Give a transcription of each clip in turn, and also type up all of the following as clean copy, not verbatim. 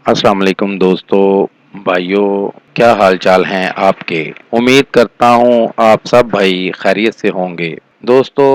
السلام علیکم دوستو، بھائیوں، کیا حال چال ہیں آپ کے؟ امید کرتا ہوں آپ سب بھائی خیریت سے ہوں گے۔ دوستو،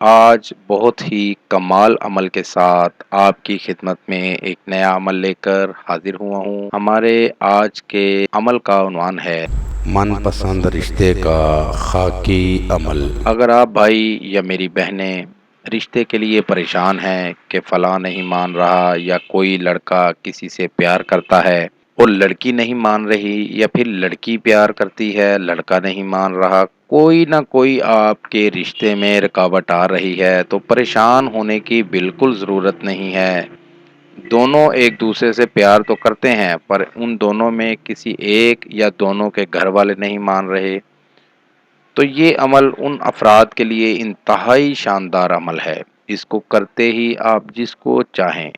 آج بہت ہی کمال عمل کے ساتھ آپ کی خدمت میں ایک نیا عمل لے کر حاضر ہوا ہوں۔ ہمارے آج کے عمل کا عنوان ہے من پسند رشتے کا خاکی عمل۔ اگر آپ بھائی یا میری بہنیں رشتے کے لیے پریشان ہیں کہ فلاں نہیں مان رہا، یا کوئی لڑکا کسی سے پیار کرتا ہے اور لڑکی نہیں مان رہی، یا پھر لڑکی پیار کرتی ہے لڑکا نہیں مان رہا، کوئی نہ کوئی آپ کے رشتے میں رکاوٹ آ رہی ہے، تو پریشان ہونے کی بالکل ضرورت نہیں ہے۔ دونوں ایک دوسرے سے پیار تو کرتے ہیں، پر ان دونوں میں کسی ایک یا دونوں کے گھر والے نہیں مان رہے، تو یہ عمل ان افراد کے لیے انتہائی شاندار عمل ہے۔ اس کو کرتے ہی آپ جس کو چاہیں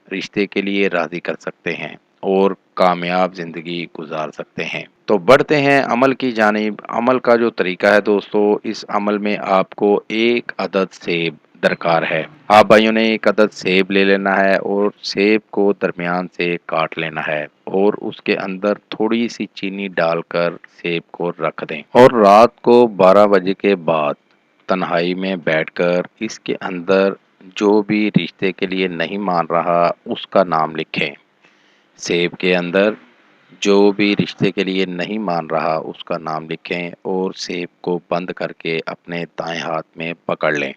رشتے کے لیے راضی کر سکتے ہیں اور کامیاب زندگی گزار سکتے ہیں۔ تو بڑھتے ہیں عمل کی جانب۔ عمل کا جو طریقہ ہے دوستو، اس عمل میں آپ کو ایک عدد سیب درکار ہے۔ آپ بھائیوں نے ایک عدد سیب لے لینا ہے اور سیب کو درمیان سے کاٹ لینا ہے، اور اس کے اندر تھوڑی سی چینی ڈال کر سیب کو رکھ دیں، اور رات کو 12 بجے کے بعد تنہائی میں بیٹھ کر اس کے اندر جو بھی رشتے کے لیے نہیں مان رہا اس کا نام لکھیں۔ سیب کے اندر جو بھی رشتے کے لیے نہیں مان رہا اس کا نام لکھیں، اور سیب کو بند کر کے اپنے دائیں ہاتھ میں پکڑ لیں،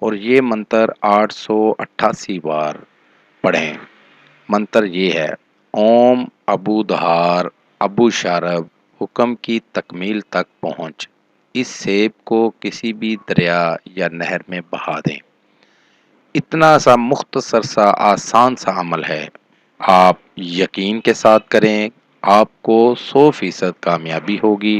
اور یہ منتر 888 بار پڑھیں۔ منتر یہ ہے: اوم ابو دھار ابو شارب حکم کی تکمیل تک پہنچ۔ اس سیب کو کسی بھی دریا یا نہر میں بہا دیں۔ اتنا سا مختصر سا آسان سا عمل ہے، آپ یقین کے ساتھ کریں، آپ کو 100% کامیابی ہوگی۔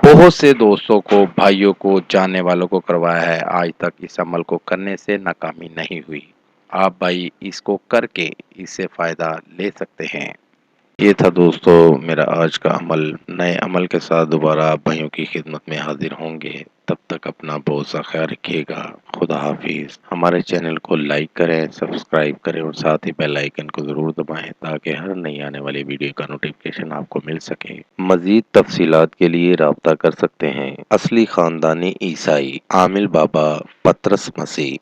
بہت سے دوستوں کو، بھائیوں کو، جاننے والوں کو کروایا ہے، آج تک اس عمل کو کرنے سے ناکامی نہیں ہوئی۔ آپ بھائی اس کو کر کے اس سے فائدہ لے سکتے ہیں۔ یہ تھا دوستو میرا آج کا عمل۔ نئے عمل کے ساتھ دوبارہ آپ بھائیوں کی خدمت میں حاضر ہوں گے۔ تب تک اپنا بہت سا خیال رکھیے گا۔ خدا حافظ۔ ہمارے چینل کو لائک کریں، سبسکرائب کریں، اور ساتھ ہی بیل آئیکن کو ضرور دبائیں تاکہ ہر نئی آنے والی ویڈیو کا نوٹیفکیشن آپ کو مل سکے۔ مزید تفصیلات کے لیے رابطہ کر سکتے ہیں۔ اصلی خاندانی عیسائی عامل بابا پطرس مسیح۔